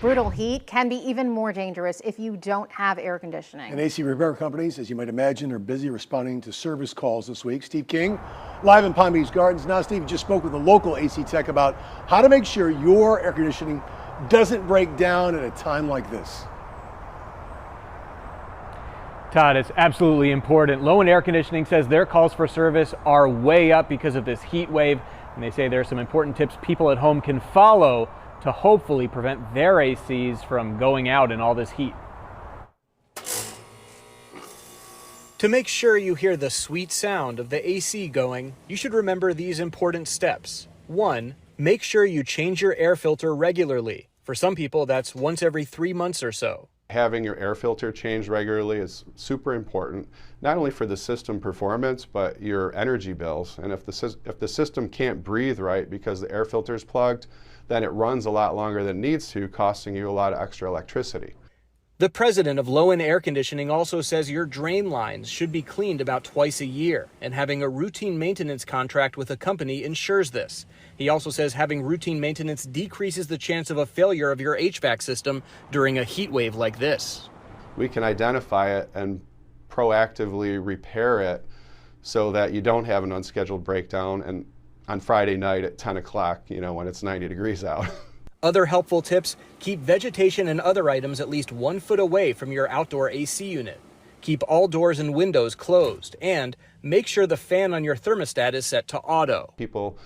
brutal heat can be even more dangerous if you don't have air conditioning. And AC repair companies, as you might imagine, are busy responding to service calls this week. Steve King, live in Palm Beach Gardens. Now, Steve, you just spoke with a local AC tech about how to make sure your air conditioning doesn't break down at a time like this. Todd, it's absolutely important. Lowen Air Conditioning says their calls for service are way up because of this heat wave, and they say there are some important tips people at home can follow to hopefully prevent their ACs from going out in all this heat. To make sure you hear the sweet sound of the AC going, you should remember these important steps. 1. Make sure you change your air filter regularly. For some people, that's once every 3 months or so. Having your air filter changed regularly is super important, not only for the system performance, but your energy bills. And if the system can't breathe right because the air filter is plugged, then it runs a lot longer than it needs to, costing you a lot of extra electricity. The president of Lowen Air Conditioning also says your drain lines should be cleaned about twice a year, and having a routine maintenance contract with a company ensures this. He also says having routine maintenance decreases the chance of a failure of your HVAC system during a heat wave like this. We can identify it and proactively repair it so that you don't have an unscheduled breakdown and on Friday night at 10 o'clock, when it's 90 degrees out. Other helpful tips: keep vegetation and other items at least 1 foot away from your outdoor AC unit. Keep all doors and windows closed, and make sure the fan on your thermostat is set to auto. People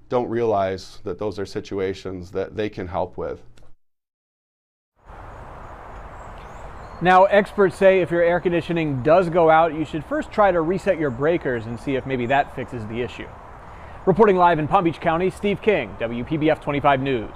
don't realize that those are situations that they can help with. Now, experts say if your air conditioning does go out, you should first try to reset your breakers and see if maybe that fixes the issue. Reporting live in Palm Beach County, Steve King, WPBF 25 News.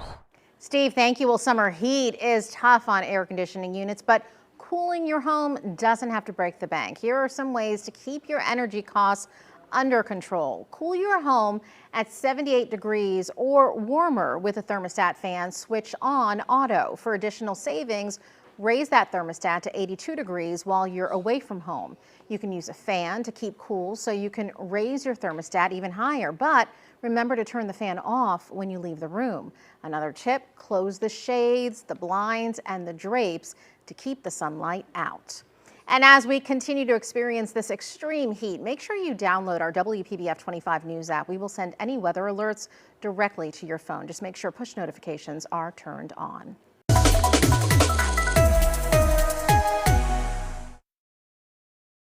Steve, thank you. Well, summer heat is tough on air conditioning units, but cooling your home doesn't have to break the bank. Here are some ways to keep your energy costs under control. Cool your home at 78 degrees or warmer with a thermostat fan. Switch on auto. For additional savings, raise that thermostat to 82 degrees while you're away from home. You can use a fan to keep cool so you can raise your thermostat even higher, but remember to turn the fan off when you leave the room. Another tip, close the shades, the blinds, and the drapes to keep the sunlight out. And as we continue to experience this extreme heat, make sure you download our WPBF 25 News app. We will send any weather alerts directly to your phone. Just make sure push notifications are turned on.